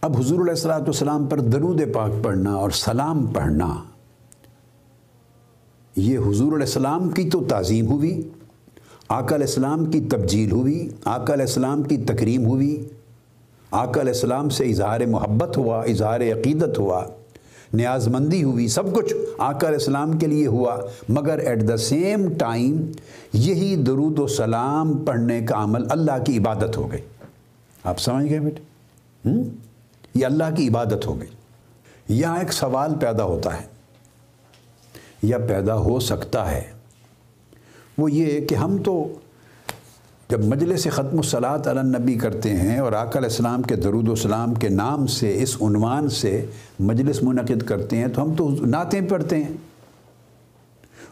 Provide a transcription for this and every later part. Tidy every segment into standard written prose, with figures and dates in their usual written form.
اب حضور علیہ الصلوۃ والسلام پر درود پاک پڑھنا اور سلام پڑھنا، یہ حضور علیہ السلام کی تو تعظیم ہوئی، آقا علیہ السلام کی تبجیل ہوئی، آقا علیہ السلام کی تکریم ہوئی، آقا علیہ السلام سے اظہار محبت ہوا، اظہار عقیدت ہوا، نیاز مندی ہوئی، سب کچھ آقا علیہ السلام کے لیے ہوا، مگر ایٹ دا سیم ٹائم یہی درود و سلام پڑھنے کا عمل اللہ کی عبادت ہو گئی۔ آپ سمجھ گئے بیٹے؟ یہ اللہ کی عبادت ہو گئی۔ یہاں ایک سوال پیدا ہوتا ہے یا پیدا ہو سکتا ہے، وہ یہ کہ ہم تو جب مجلس ختم الصلاۃ علی النبی کرتے ہیں اور آقا علیہ السلام کے درود و سلام کے نام سے، اس عنوان سے مجلس منعقد کرتے ہیں، تو ہم تو نعتیں پڑھتے ہیں،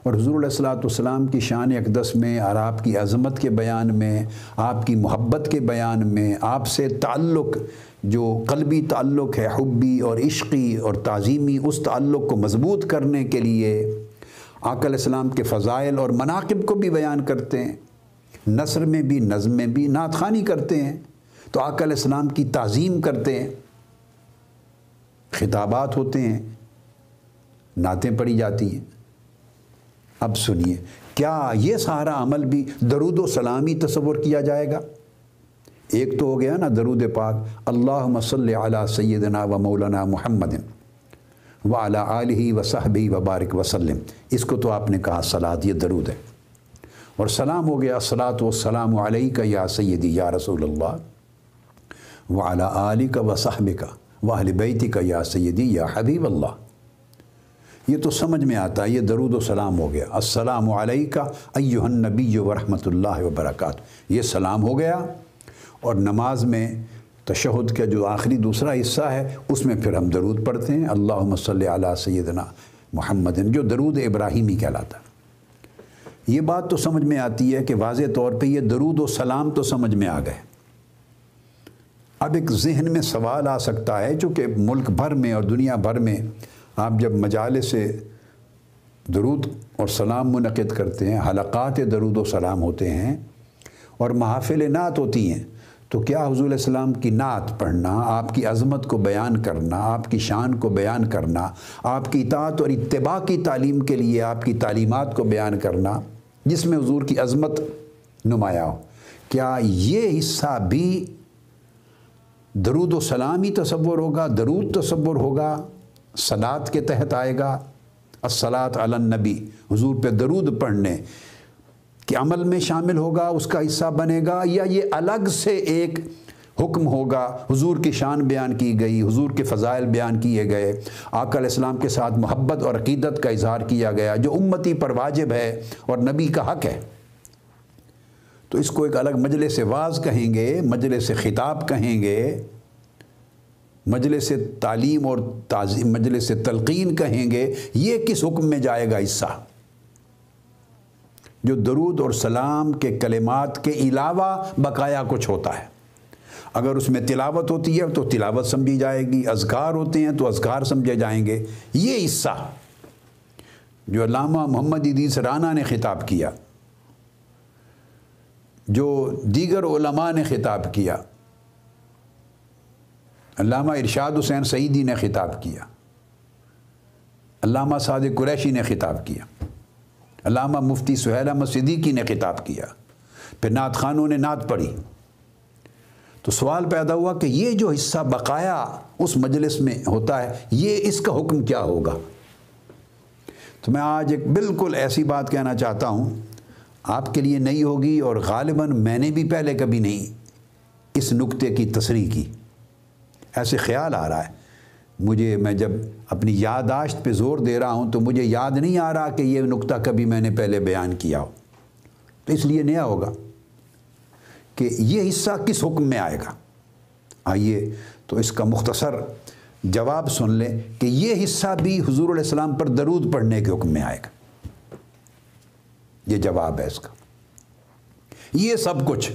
اور حضور علیہ الصلوۃ والسلام کی شان اقدس میں اور آپ کی عظمت کے بیان میں، آپ کی محبت کے بیان میں، آپ سے تعلق جو قلبی تعلق ہے، حبی اور عشقی اور تعظیمی، اس تعلق کو مضبوط کرنے کے لیے آقا علیہ السلام کے فضائل اور مناقب کو بھی بیان کرتے ہیں، نثر میں بھی، نظم میں بھی، نعت خوانی کرتے ہیں، تو آقا علیہ السلام کی تعظیم کرتے ہیں، خطابات ہوتے ہیں، نعتیں پڑھی جاتی ہیں۔ اب سنیے، کیا یہ سارا عمل بھی درود و سلامی تصور کیا جائے گا؟ ایک تو ہو گیا نا درود پاک، اللہم صلی علی سیدنا و مولانا محمد وعلی آلہ و صحبہ وبارک وسلم، اس کو تو آپ نے کہا صلاۃ، یہ درود ہے، اور سلام ہو گیا الصلاۃ والسلام علیک یا سیدی یا رسول اللہ وعلی آلک و صحبک واہل بیتک یا سیدی یا حبیب اللہ۔ یہ تو سمجھ میں آتا ہے، یہ درود و سلام ہو گیا، السلام علیک ایھا النبی ورحمۃ اللہ وبرکاتہ، یہ سلام ہو گیا۔ اور نماز میں تشہد کا جو آخری دوسرا حصہ ہے، اس میں پھر ہم درود پڑھتے ہیں، اللہم صلی علی سیدنا محمد، جو درود ابراہیمی کہلاتا ہے۔ یہ بات تو سمجھ میں آتی ہے کہ واضح طور پہ یہ درود و سلام تو سمجھ میں آ گئے۔ اب ایک ذہن میں سوال آ سکتا ہے، چونکہ ملک بھر میں اور دنیا بھر میں آپ جب مجالس سے درود اور سلام منعقد کرتے ہیں، حلقات درود و سلام ہوتے ہیں اور محافل نعت ہوتی ہیں، تو کیا حضور علیہ السلام کی نعت پڑھنا، آپ کی عظمت کو بیان کرنا، آپ کی شان کو بیان کرنا، آپ کی اطاعت اور اتباع کی تعلیم کے لیے آپ کی تعلیمات کو بیان کرنا، جس میں حضور کی عظمت نمایاں ہو، کیا یہ حصہ بھی درود و سلامی تصور ہوگا، درود تصور ہوگا، صلاۃ کے تحت آئے گا؟ الصلاۃ علی النبی، حضور پہ درود پڑھنے کہ عمل میں شامل ہوگا، اس کا حصہ بنے گا، یا یہ الگ سے ایک حکم ہوگا؟ حضور کی شان بیان کی گئی، حضور کے فضائل بیان کیے گئے، آقا علیہ السلام کے ساتھ محبت اور عقیدت کا اظہار کیا گیا، جو امتی پر واجب ہے اور نبی کا حق ہے، تو اس کو ایک الگ مجلس واعظ کہیں گے، مجلس خطاب کہیں گے، مجلس تعلیم اور تعظیم، مجلس تلقین کہیں گے۔ یہ کس حکم میں جائے گا حصہ؟ جو درود اور سلام کے کلمات کے علاوہ بقایا کچھ ہوتا ہے۔ اگر اس میں تلاوت ہوتی ہے تو تلاوت سمجھی جائے گی، اذکار ہوتے ہیں تو اذکار سمجھے جائیں گے۔ یہ حصہ جو علامہ محمد ادریس رانا نے خطاب کیا، جو دیگر علماء نے خطاب کیا، علامہ ارشاد حسین سعیدی نے خطاب کیا، علامہ صادق قریشی نے خطاب کیا، علامہ مفتی سہیل احمد صدیقی نے خطاب کیا، پھر نعت خوانوں نے نعت پڑھی، تو سوال پیدا ہوا کہ یہ جو حصہ بقایا اس مجلس میں ہوتا ہے، یہ اس کا حکم کیا ہوگا؟ تو میں آج ایک بالکل ایسی بات کہنا چاہتا ہوں، آپ کے لیے نئی ہوگی، اور غالباً میں نے بھی پہلے کبھی نہیں اس نکتے کی تصریح کی۔ ایسے خیال آ رہا ہے مجھے، میں جب اپنی یادداشت پہ زور دے رہا ہوں تو مجھے یاد نہیں آ رہا کہ یہ نکتہ کبھی میں نے پہلے بیان کیا ہو، تو اس لیے نیا ہوگا کہ یہ حصہ کس حکم میں آئے گا۔ آئیے تو اس کا مختصر جواب سن لیں کہ یہ حصہ بھی حضور علیہ السلام پر درود پڑھنے کے حکم میں آئے گا۔ یہ جواب ہے اس کا۔ یہ سب کچھ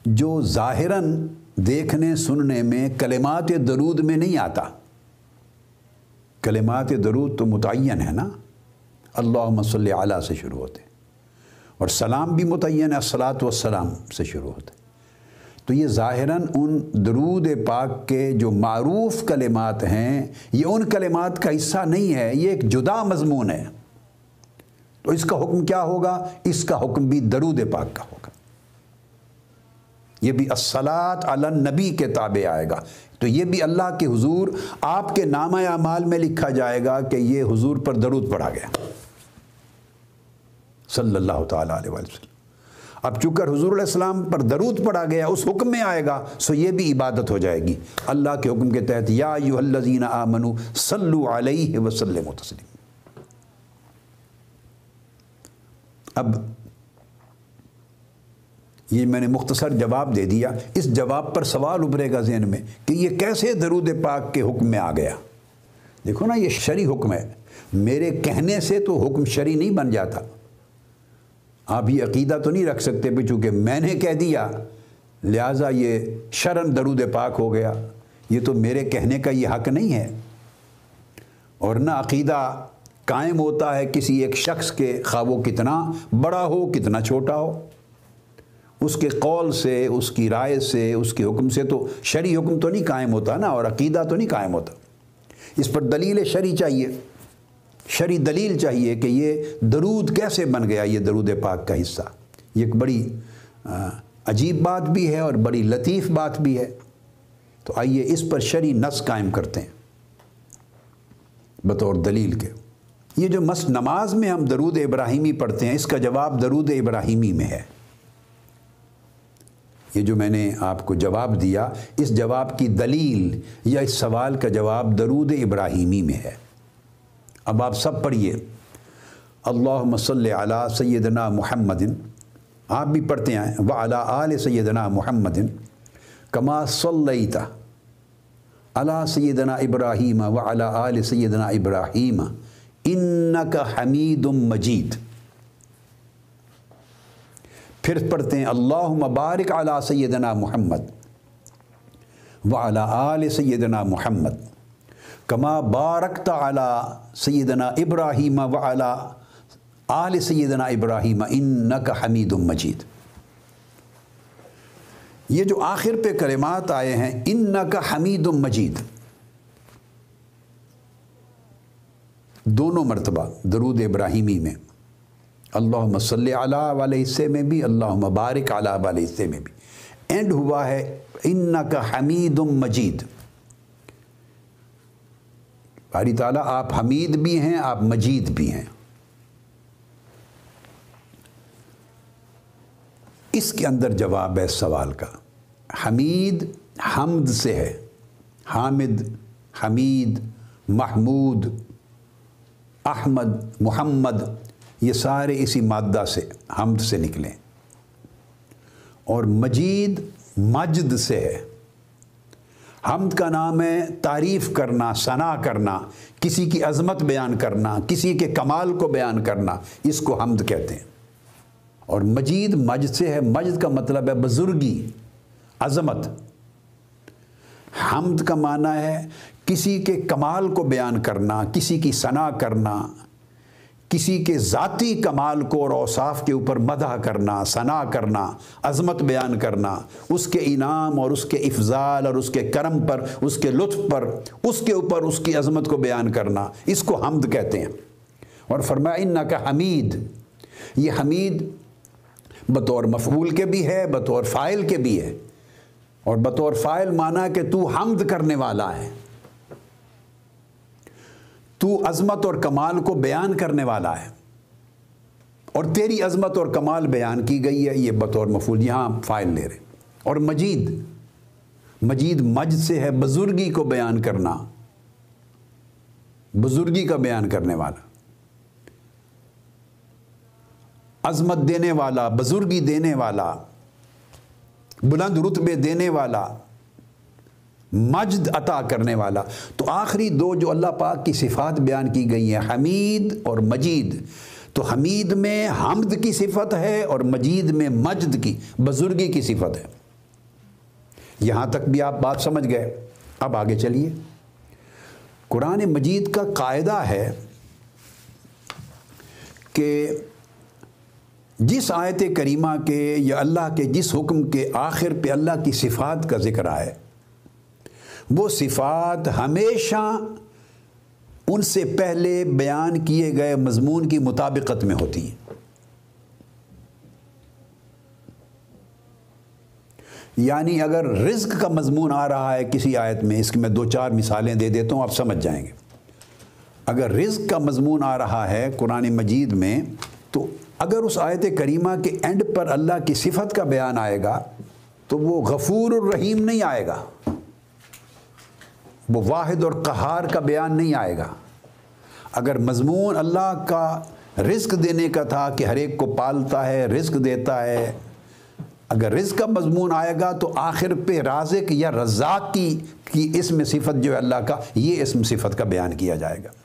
جو ظاہراً دیکھنے سننے میں کلمات درود میں نہیں آتا، کلمات درود تو متعین ہے نا، اللہم صلی علی سے شروع ہوتے، اور سلام بھی متعین ہے، الصلاۃ والسلام سے شروع ہوتے، تو یہ ظاہراً ان درود پاک کے جو معروف کلمات ہیں یہ ان کلمات کا حصہ نہیں ہے، یہ ایک جدا مضمون ہے۔ تو اس کا حکم کیا ہوگا؟ اس کا حکم بھی درود پاک کا ہوگا، یہ بھی الصلاۃ علی النبی کے تابع آئے گا۔ تو یہ بھی اللہ کے حضور آپ کے نامہ اعمال میں لکھا جائے گا کہ یہ حضور پر درود پڑھا گیا صلی اللہ تعالیٰ علیہ وسلم۔ اب چونکہ حضور علیہ السلام پر درود پڑھا گیا اس حکم میں آئے گا، سو یہ بھی عبادت ہو جائے گی اللہ کے حکم کے تحت۔ یا ایھا الذین آمنوا صلوا علیہ وسلموا تسلیما۔ اب یہ میں نے مختصر جواب دے دیا، اس جواب پر سوال ابھرے گا ذہن میں کہ یہ کیسے درود پاک کے حکم میں آ گیا؟ دیکھو نا، یہ شرعی حکم ہے، میرے کہنے سے تو حکم شرعی نہیں بن جاتا۔ آپ یہ عقیدہ تو نہیں رکھ سکتے بھی چونکہ میں نے کہہ دیا لہٰذا یہ شرعاً درود پاک ہو گیا، یہ تو میرے کہنے کا یہ حق نہیں ہے۔ اور نہ عقیدہ قائم ہوتا ہے کسی ایک شخص کے، خواہ وہ کتنا بڑا ہو کتنا چھوٹا ہو، اس کے قول سے، اس کی رائے سے، اس کے حکم سے تو شرعی حکم تو نہیں قائم ہوتا نا، اور عقیدہ تو نہیں قائم ہوتا۔ اس پر دلیل شرعی چاہیے، شرعی دلیل چاہیے کہ یہ درود کیسے بن گیا، یہ درود پاک کا حصہ۔ یہ ایک بڑی عجیب بات بھی ہے اور بڑی لطیف بات بھی ہے۔ تو آئیے اس پر شرعی نص قائم کرتے ہیں بطور دلیل کے۔ یہ جو نماز میں ہم درود ابراہیمی پڑھتے ہیں، اس کا جواب درود ابراہیمی میں ہے۔ یہ جو میں نے آپ کو جواب دیا، اس جواب کی دلیل یا اس سوال کا جواب درود ابراہیمی میں ہے۔ اب آپ سب پڑھیے، اللہم صلی علی سیدنا محمد، آپ بھی پڑھتے ہیں، وعلی آل سیدنا محمد کما صلیت علی سیدنا ابراہیم وعلی آل سیدنا ابراہیم انک حمید مجید۔ پھر پڑھتے ہیں اللہم بارک علی سیدنا محمد وعلی آل سیدنا محمد کما بارکت علی سیدنا ابراہیم وعلی آل سیدنا ابراہیم انک حمید مجید۔ یہ جو آخر پہ کلمات آئے ہیں انک حمید مجید، دونوں مرتبہ درود ابراہیمی میں، اللہم صلی علی والے حصے میں بھی، اللہم بارک علی والے حصے میں بھی، اینڈ ہوا ہے انک حمید مجید۔ باری تعالیٰ آپ حمید بھی ہیں، آپ مجید بھی ہیں۔ اس کے اندر جواب ہے سوال کا۔ حمید حمد سے ہے، حامد، حمید، محمود، احمد، محمد، یہ سارے اسی مادہ سے، حمد سے نکلیں۔ اور مجید مجد سے ہے۔ حمد کا نام ہے تعریف کرنا، ثنا کرنا، کسی کی عظمت بیان کرنا، کسی کے کمال کو بیان کرنا، اس کو حمد کہتے ہیں۔ اور مجید مجد سے ہے، مجد کا مطلب ہے بزرگی، عظمت۔ حمد کا معنی ہے کسی کے کمال کو بیان کرنا، کسی کی ثنا کرنا، کسی کے ذاتی کمال کو اور اوصاف کے اوپر مدح کرنا، ثنا کرنا، عظمت بیان کرنا، اس کے انعام اور اس کے افضال اور اس کے کرم پر، اس کے لطف پر، اس کے اوپر اس کی عظمت کو بیان کرنا، اس کو حمد کہتے ہیں۔ اور فرمایا انک حمید، یہ حمید بطور مفعول کے بھی ہے، بطور فاعل کے بھی ہے۔ اور بطور فاعل مانا کہ تو حمد کرنے والا ہے، تو عظمت اور کمال کو بیان کرنے والا ہے، اور تیری عظمت اور کمال بیان کی گئی ہے، یہ بطور مفعول یہاں فاعل لے رہے۔ اور مجید، مجید مجد سے ہے، بزرگی کو بیان کرنا، بزرگی کا بیان کرنے والا، عظمت دینے والا، بزرگی دینے والا، بلند رتبے دینے والا، مجد عطا کرنے والا۔ تو آخری دو جو اللہ پاک کی صفات بیان کی گئی ہیں، حمید اور مجید، تو حمید میں حمد کی صفت ہے اور مجید میں مجد کی، بزرگی کی صفت ہے۔ یہاں تک بھی آپ بات سمجھ گئے۔ اب آگے چلیے۔ قرآن مجید کا قاعدہ ہے کہ جس آیت کریمہ کے یا اللہ کے جس حکم کے آخر پہ اللہ کی صفات کا ذکر آئے، وہ صفات ہمیشہ ان سے پہلے بیان کیے گئے مضمون کی مطابقت میں ہوتی ہیں۔ یعنی اگر رزق کا مضمون آ رہا ہے کسی آیت میں، اس کی میں 2-4 مثالیں دے دیتا ہوں، آپ سمجھ جائیں گے۔ اگر رزق کا مضمون آ رہا ہے قرآن مجید میں، تو اگر اس آیت کریمہ کے اینڈ پر اللہ کی صفت کا بیان آئے گا تو وہ غفور الرحیم نہیں آئے گا، وہ واحد اور قہار کا بیان نہیں آئے گا۔ اگر مضمون اللہ کا رزق دینے کا تھا کہ ہر ایک کو پالتا ہے، رزق دیتا ہے، اگر رزق کا مضمون آئے گا تو آخر پہ رازق یا رزاق کی اسم صفت جو ہے اللہ کا، یہ اسم صفت کا بیان کیا جائے گا۔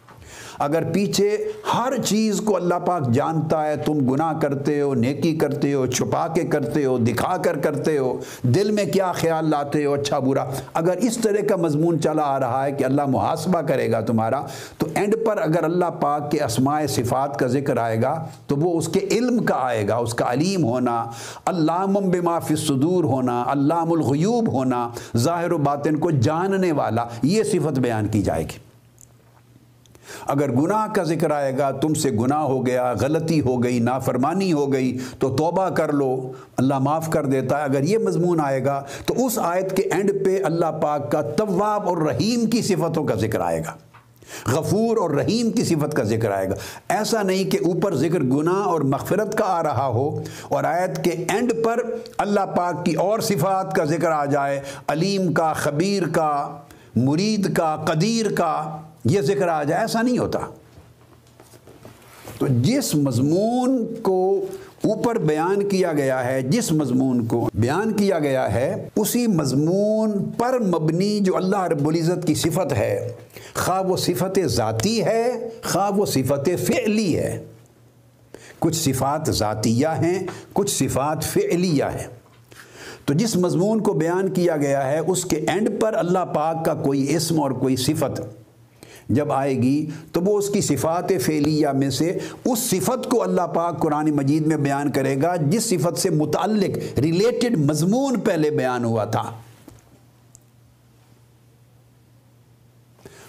اگر پیچھے ہر چیز کو اللہ پاک جانتا ہے، تم گناہ کرتے ہو، نیکی کرتے ہو، چھپا کے کرتے ہو، دکھا کر کرتے ہو، دل میں کیا خیال لاتے ہو، اچھا برا، اگر اس طرح کا مضمون چلا آ رہا ہے کہ اللہ محاسبہ کرے گا تمہارا، تو اینڈ پر اگر اللہ پاک کے اسماء صفات کا ذکر آئے گا تو وہ اس کے علم کا آئے گا، اس کا علیم ہونا، علام بما فی الصدور ہونا، علام الغیوب ہونا، ظاہر و باطن کو جاننے والا، یہ صفت بیان کی جائے گی۔ اگر گناہ کا ذکر آئے گا، تم سے گناہ ہو گیا، غلطی ہو گئی، نافرمانی ہو گئی تو توبہ کر لو، اللہ معاف کر دیتا ہے، اگر یہ مضمون آئے گا تو اس آیت کے اینڈ پہ اللہ پاک کا تواب اور رحیم کی صفتوں کا ذکر آئے گا، غفور اور رحیم کی صفت کا ذکر آئے گا۔ ایسا نہیں کہ اوپر ذکر گناہ اور مغفرت کا آ رہا ہو اور آیت کے اینڈ پر اللہ پاک کی اور صفات کا ذکر آ جائے، علیم کا، خبیر کا، مرید کا، قدیر کا، یہ ذکر آ جائے، ایسا نہیں ہوتا۔ تو جس مضمون کو اوپر بیان کیا گیا ہے، جس مضمون کو بیان کیا گیا ہے، اسی مضمون پر مبنی جو اللہ رب العزت کی صفت ہے، خواہ وہ صفت ذاتی ہے، خواہ وہ صفت فعلی ہے۔ کچھ صفات ذاتیہ ہیں، کچھ صفات فعلیہ ہیں۔ تو جس مضمون کو بیان کیا گیا ہے اس کے اینڈ پر اللہ پاک کا کوئی اسم اور کوئی صفت جب آئے گی تو وہ اس کی صفات فعلیہ میں سے اس صفت کو اللہ پاک قرآن مجید میں بیان کرے گا جس صفت سے متعلق ریلیٹڈ مضمون پہلے بیان ہوا تھا۔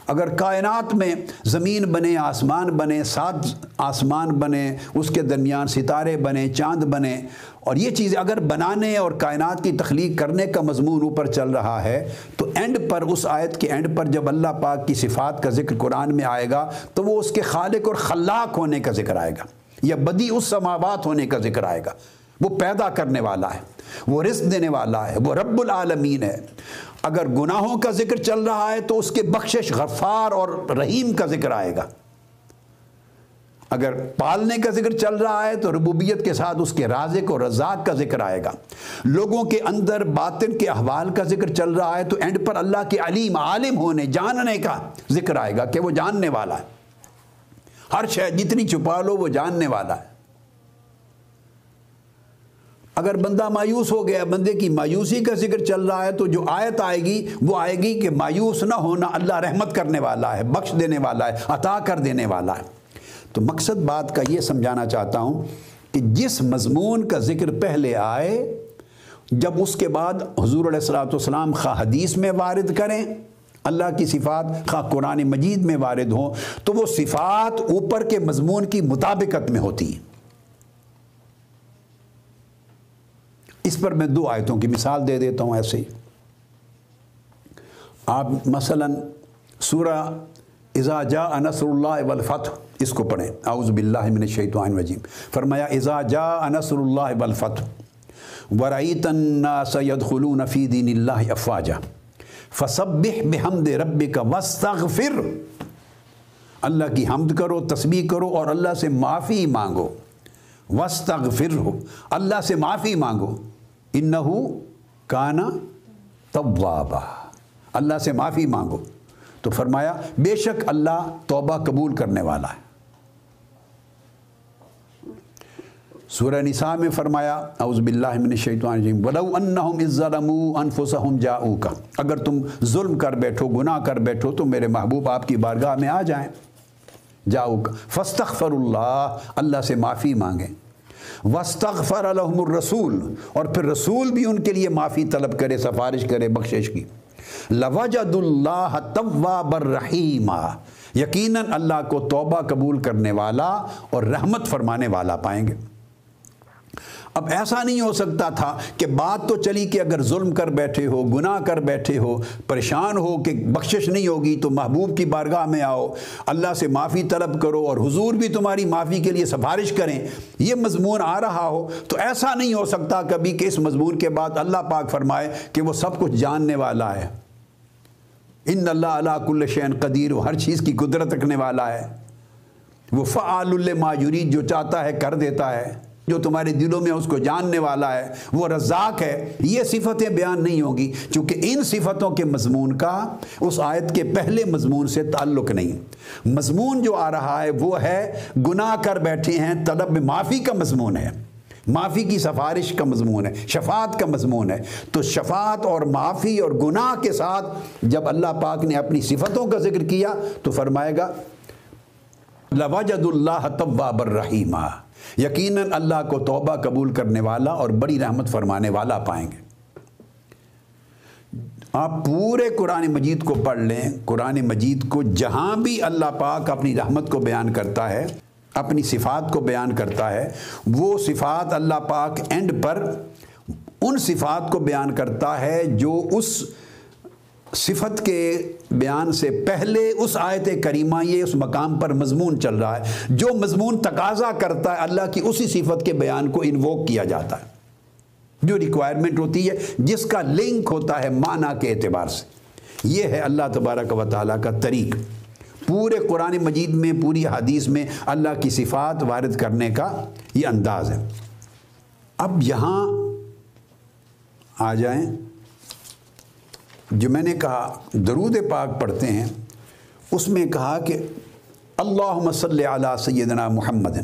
اگر کائنات میں زمین بنے، آسمان بنے، 7 آسمان بنے، اس کے درمیان ستارے بنے، چاند بنے، اور یہ چیزیں اگر بنانے اور کائنات کی تخلیق کرنے کا مضمون اوپر چل رہا ہے تو اینڈ پر، اس آیت کے اینڈ پر جب اللہ پاک کی صفات کا ذکر قرآن میں آئے گا تو وہ اس کے خالق اور خلاق ہونے کا ذکر آئے گا، یا بدیع السماوات ہونے کا ذکر آئے گا۔ وہ پیدا کرنے والا ہے، وہ رزق دینے والا ہے، وہ رب العالمین ہے۔ اگر گناہوں کا ذکر چل رہا ہے تو اس کے بخشش، غفار اور رحیم کا ذکر آئے گا۔ اگر پالنے کا ذکر چل رہا ہے تو ربوبیت کے ساتھ اس کے رازق اور رزاق کا ذکر آئے گا۔ لوگوں کے اندر باطن کے احوال کا ذکر چل رہا ہے تو اینڈ پر اللہ کے علیم، عالم ہونے، جاننے کا ذکر آئے گا کہ وہ جاننے والا ہے، ہر شے جتنی چھپا لو وہ جاننے والا ہے۔ اگر بندہ مایوس ہو گیا، بندے کی مایوسی کا ذکر چل رہا ہے تو جو آیت آئے گی وہ آئے گی کہ مایوس نہ ہونا، اللہ رحمت کرنے والا ہے، بخش دینے والا ہے، عطا کر دینے والا ہے۔ تو مقصد بات کا یہ سمجھانا چاہتا ہوں کہ جس مضمون کا ذکر پہلے آئے، جب اس کے بعد حضور علیہ الصلوۃ والسلام خواہ حدیث میں وارد کریں اللہ کی صفات، خواہ قرآن مجید میں وارد ہوں، تو وہ صفات اوپر کے مضمون کی مطابقت میں ہوتی ہیں۔ اس پر میں 2 آیتوں کی مثال دے دیتا ہوں ایسے ہی۔ آپ مثلا سورہ اذا جاء نصر اللہ والفتح اس کو پڑھیں، اعوذ باللہ من الشیطان الرجیم۔ فرمایا اذا جاء نصر اللہ والفتح ورأیت الناس يدخلون فی دین اللہ افواجا فسبح بحمد ربک واستغفر، اللہ کی حمد کرو، تسبیح کرو اور اللہ سے معافی مانگو، واستغفر ہو، اللہ سے معافی مانگو، انہو کانا توابا، اللہ سے معافی مانگو۔ تو فرمایا بے شک اللہ توبہ قبول کرنے والا ہے۔ سورہ نساء میں فرمایا اعوذ باللہ من الشیطان الرجیم وَلَوْ أَنَّهُمْ إِذ ظَّلَمُوا أَنفُسَهُمْ جَاءُوكَ، اگر تم ظلم کر بیٹھو، گناہ کر بیٹھو تو میرے محبوب آپ کی بارگاہ میں آ جائیں، جاؤک فاستغفر اللہ، اللہ سے معافی مانگیں، وَاسْتَغْفَرَ لَهُمُ الرَّسُولُ، اور پھر رسول بھی ان کے لیے معافی طلب کرے، سفارش کرے بخشش کی، لَوَجَدُوا اللَّهَ تَوَّابًا رَحِيمًا، یقیناً اللہ کو توبہ قبول کرنے والا اور رحمت فرمانے والا پائیں گے۔ اب ایسا نہیں ہو سکتا تھا کہ بات تو چلی کہ اگر ظلم کر بیٹھے ہو، گناہ کر بیٹھے ہو، پریشان ہو کہ بخشش نہیں ہوگی تو محبوب کی بارگاہ میں آؤ، اللہ سے معافی طلب کرو اور حضور بھی تمہاری معافی کے لیے سفارش کریں، یہ مضمون آ رہا ہو تو ایسا نہیں ہو سکتا کبھی کہ اس مضمون کے بعد اللہ پاک فرمائے کہ وہ سب کچھ جاننے والا ہے، ان اللہ علی کل شیء قدیر، وہ ہر چیز کی قدرت رکھنے والا ہے، وہ فعال لما یرید، جو چاہتا ہے کر دیتا ہے، جو تمہارے دلوں میں اس کو جاننے والا ہے، وہ رزاق ہے۔ یہ صفتیں بیان نہیں ہوں گی چونکہ ان صفتوں کے مضمون کا اس آیت کے پہلے مضمون سے تعلق نہیں۔ مضمون جو آ رہا ہے وہ ہے گناہ کر بیٹھے ہیں، طلب میں معافی کا مضمون ہے، معافی کی سفارش کا مضمون ہے، شفاعت کا مضمون ہے۔ تو شفاعت اور معافی اور گناہ کے ساتھ جب اللہ پاک نے اپنی صفتوں کا ذکر کیا تو فرمائے گا لَوَجَدُوا اللَّهَ تَوَّابًا رَحِيمًا، یقیناً اللہ کو توبہ قبول کرنے والا اور بڑی رحمت فرمانے والا پائیں گے۔ آپ پورے قرآن مجید کو پڑھ لیں، قرآن مجید کو جہاں بھی اللہ پاک اپنی رحمت کو بیان کرتا ہے، اپنی صفات کو بیان کرتا ہے، وہ صفات اللہ پاک اینڈ پر ان صفات کو بیان کرتا ہے جو اس صفت کے بیان سے پہلے اس آیت کریمہ یہ اس مقام پر مضمون چل رہا ہے، جو مضمون تقاضا کرتا ہے اللہ کی اسی صفت کے بیان کو انووک کیا جاتا ہے، جو ریکوائرمنٹ ہوتی ہے، جس کا لنک ہوتا ہے معنی کے اعتبار سے۔ یہ ہے اللہ تبارک و تعالیٰ کا طریق، پورے قرآن مجید میں، پوری حدیث میں اللہ کی صفات وارد کرنے کا یہ انداز ہے۔ اب یہاں آ جائیں، جو میں نے کہا درود پاک پڑھتے ہیں، اس میں کہا کہ اللہم صلی علی سیدنا محمد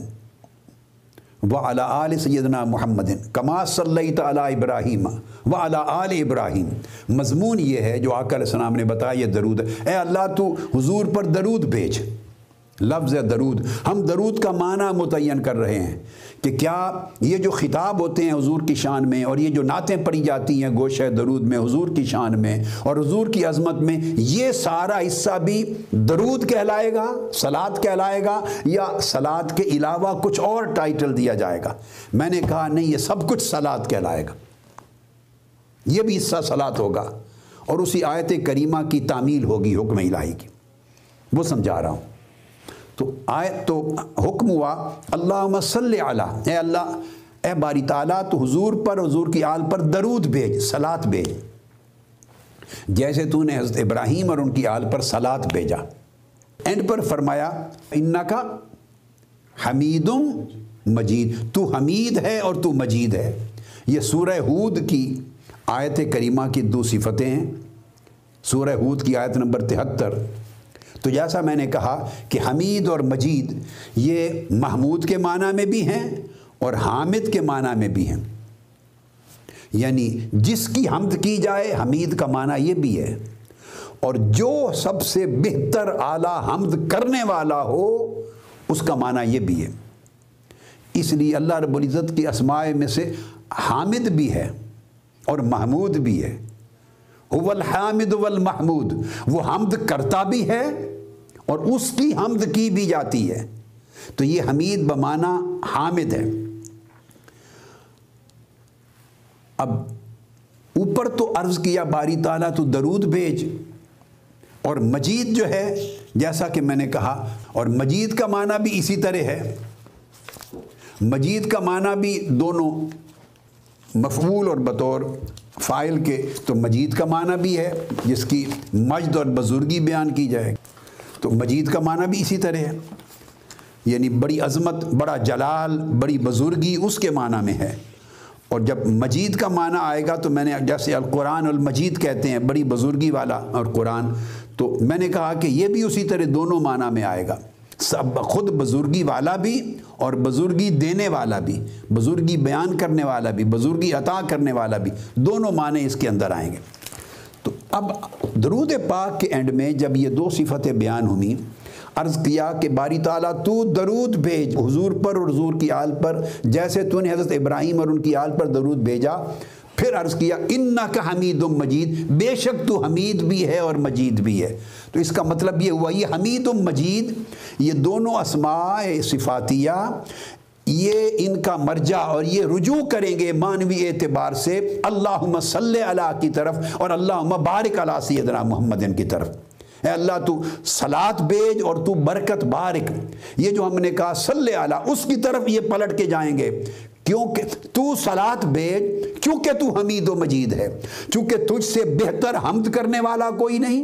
وعلی آل سیدنا محمد کما صلیت علی ابراہیم وعلی آل ابراہیم۔ مضمون یہ ہے جو آقا علیہ السلام نے بتایا، یہ درود ہے، اے اللہ تو حضور پر درود بھیج۔ لفظ درود، ہم درود کا معنی متعین کر رہے ہیں کہ کیا یہ جو خطاب ہوتے ہیں حضور کی شان میں اور یہ جو نعتیں پڑھی جاتی ہیں گوشہ درود میں حضور کی شان میں اور حضور کی عظمت میں، یہ سارا حصہ بھی درود کہلائے گا، صلات کہلائے گا، یا صلات کے علاوہ کچھ اور ٹائٹل دیا جائے گا؟ میں نے کہا نہیں، یہ سب کچھ صلات کہلائے گا، یہ بھی حصہ صلات ہوگا، اور اسی آیت کریمہ کی تعمیل ہوگی حکم الہی کی، وہ سمجھا رہا ہوں۔ تو حکم ہوا اللہم صلی علی، اے اللہ، اے باری تعالیٰ تو حضور پر، حضور کی آل پر درود بھیج، صلات بھیج، جیسے تو نے حضرت ابراہیم اور ان کی آل پر صلات بھیجا۔ اینڈ پر فرمایا انکا حمید مجید، تو حمید ہے اور تو مجید ہے۔ یہ سورہ ہود کی آیت کریمہ کی دو صفتیں ہیں، سورہ ہود کی آیت نمبر 73۔ تو جیسا میں نے کہا کہ حمید اور مجید یہ محمود کے معنی میں بھی ہیں اور حامد کے معنی میں بھی ہیں، یعنی جس کی حمد کی جائے حمید کا معنی یہ بھی ہے، اور جو سب سے بہتر اعلیٰ حمد کرنے والا ہو اس کا معنی یہ بھی ہے۔ اس لیے اللہ رب العزت کی اسماء میں سے حامد بھی ہے اور محمود بھی ہے، هو الحامد والمحمود، وہ حمد کرتا بھی ہے اور اس کی حمد کی بھی جاتی ہے، تو یہ حمید بمعنی حامد ہے۔ اب اوپر تو عرض کیا باری تعالیٰ تو درود بھیج، اور مجید جو ہے جیسا کہ میں نے کہا، اور مجید کا معنی بھی اسی طرح ہے، مجید کا معنی بھی دونوں مفعول اور بطور فاعل کے، تو مجید کا معنی بھی ہے جس کی مجد اور بزرگی بیان کی جائے، تو مجید کا معنی بھی اسی طرح ہے، یعنی بڑی عظمت، بڑا جلال، بڑی بزرگی اس کے معنی میں ہے۔ اور جب مجید کا معنی آئے گا تو میں نے جیسے القرآن المجید کہتے ہیں بڑی بزرگی والا اور قرآن، تو میں نے کہا کہ یہ بھی اسی طرح دونوں معنی میں آئے گا، سب خود بزرگی والا بھی اور بزرگی دینے والا بھی، بزرگی بیان کرنے والا بھی، بزرگی عطا کرنے والا بھی، دونوں معنی اس کے اندر آئیں گے۔ تو اب درود پاک کے اینڈ میں جب یہ دو صفتیں بیان ہوئیں، عرض کیا کہ باری تعالیٰ تو درود بھیج حضور پر اور حضور کی آل پر جیسے تو نے حضرت ابراہیم اور ان کی آل پر درود بھیجا۔ پھر عرض کیا انکا حمید مجید، بے شک تو حمید بھی ہے اور مجید بھی ہے۔ تو اس کا مطلب یہ ہوا یہ حمید و مجید یہ دونوں اسماء صفاتیہ یہ ان کا مرجع اور یہ رجوع کریں گے معنوی اعتبار سے اللہم صلی علی کی طرف اور اللہم بارک علی سیدنا محمد کی طرف۔ اے اللہ تو صلاۃ بھیج اور تو برکت بارک، یہ جو ہم نے کہا صلی علی اس کی طرف یہ پلٹ کے جائیں گے، کیونکہ تو صلاۃ بھیج کیونکہ تو حمید و مجید ہے، چونکہ تجھ سے بہتر حمد کرنے والا کوئی نہیں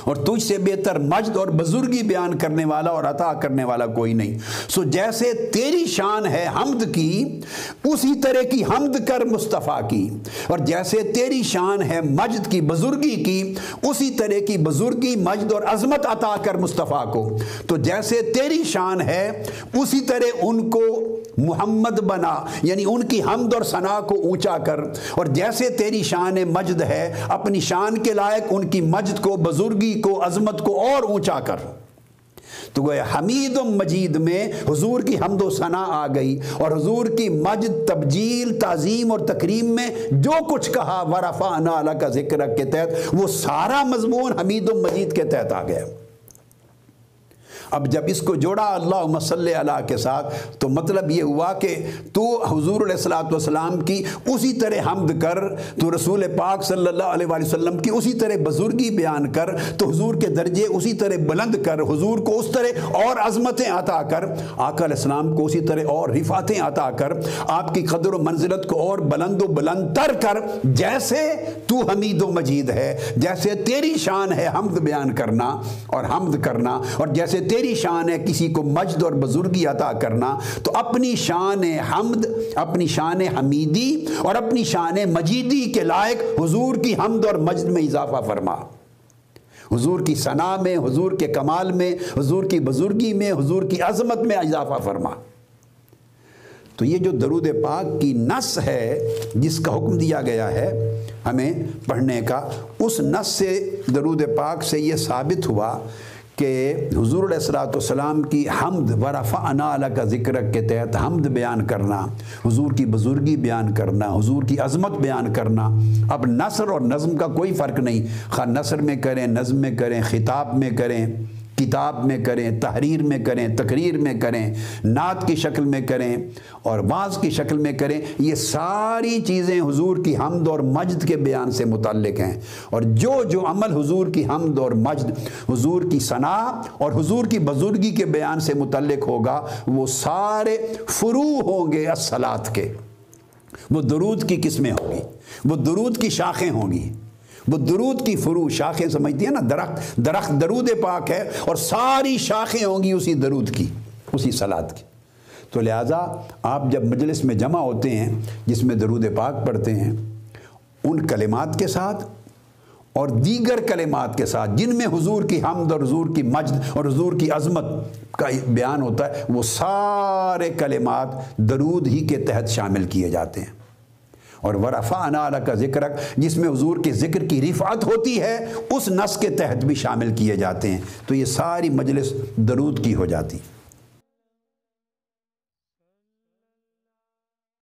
اور تجھ سے بہتر مجد اور بزرگی بیان کرنے والا اور عطا کرنے والا کوئی نہیں۔ سو جیسے تیری شان ہے حمد کی اسی طرح کی حمد کر مصطفیٰ کی، اور جیسے تیری شان ہے مجد کی بزرگی کی اسی طرح کی بزرگی مجد اور عظمت عطا کر مصطفیٰ کو۔ تو جیسے تیری شان ہے اسی طرح ان کو محمد بنا، یعنی ان کی حمد اور ثنا کو اونچا کر، اور جیسے تیری شان مجد ہے اپنی شان کے لائق ان کی مجد کو بزرگی کو عظمت کو اور اونچا کر۔ تو گویا حمید و مجید میں حضور کی حمد و ثنا آ گئی، اور حضور کی مجد تبجیل تعظیم اور تکریم میں جو کچھ کہا ورفعنا لک ذکرک کے تحت وہ سارا مضمون حمید و مجید کے تحت آ گیا۔ اب جب اس کو جوڑا اللہم صلی علی کے ساتھ تو مطلب یہ ہوا کہ تو حضور علیہ الصلوۃ والسلام کی اسی طرح حمد کر، تو رسول پاک صلی اللہ علیہ وآلہ وسلم کی اسی طرح بزرگی بیان کر، تو حضور کے درجے اسی طرح بلند کر، حضور کو اس طرح اور عظمتیں عطا کر، آقا علیہ السلام کو اسی طرح اور رفعتیں عطا کر، آپ کی قدر و منزلت کو اور بلند و بلند تر کر، جیسے تو حمید و مجید ہے، جیسے تیری شان ہے حمد بیان کرنا اور حمد کرنا، اور جیسے تیری شان ہے کسی کو مجد اور بزرگی عطا کرنا، تو اپنی شان حمد، اپنی شان حمیدی اور اپنی شان مجیدی کے لائق حضور کی حمد اور مجد میں اضافہ فرما، حضور کی ثنا میں، حضور کے کمال میں، حضور کی بزرگی میں، حضور کی عظمت میں اضافہ فرما۔ تو یہ جو درود پاک کی نص ہے جس کا حکم دیا گیا ہے ہمیں پڑھنے کا، اس نص سے درود پاک سے یہ ثابت ہوا کہ حضور علیہ الصلوۃ والسلام کی حمد ورفعنا لک ذکرک کے تحت حمد بیان کرنا، حضور کی بزرگی بیان کرنا، حضور کی عظمت بیان کرنا۔ اب نثر اور نظم کا کوئی فرق نہیں، خواہ نثر میں کریں، نظم میں کریں، خطاب میں کریں، کتاب میں کریں، تحریر میں کریں، تقریر میں کریں، نعت کی شکل میں کریں اور واعظ کی شکل میں کریں، یہ ساری چیزیں حضور کی حمد اور مجد کے بیان سے متعلق ہیں، اور جو عمل حضور کی حمد اور مجد، حضور کی ثنا اور حضور کی بزرگی کے بیان سے متعلق ہوگا وہ سارے فروع ہوں گے الصلاۃ کے، وہ درود کی قسمیں ہوں گی، وہ درود کی شاخیں ہوں گی، وہ درود کی فروع شاخیں سمجھتی ہیں نا، درخت درود پاک ہے اور ساری شاخیں ہوں گی اسی درود کی، اسی صلاۃ کی۔ تو لہٰذا آپ جب مجلس میں جمع ہوتے ہیں جس میں درود پاک پڑھتے ہیں، ان کلمات کے ساتھ اور دیگر کلمات کے ساتھ جن میں حضور کی حمد اور حضور کی مجد اور حضور کی عظمت کا بیان ہوتا ہے، وہ سارے کلمات درود ہی کے تحت شامل کیے جاتے ہیں۔ اور ورفعنا لک ذکرک جس میں حضور کے ذکر کی رفعت ہوتی ہے اس نص کے تحت بھی شامل کیے جاتے ہیں، تو یہ ساری مجلس درود کی ہو جاتی۔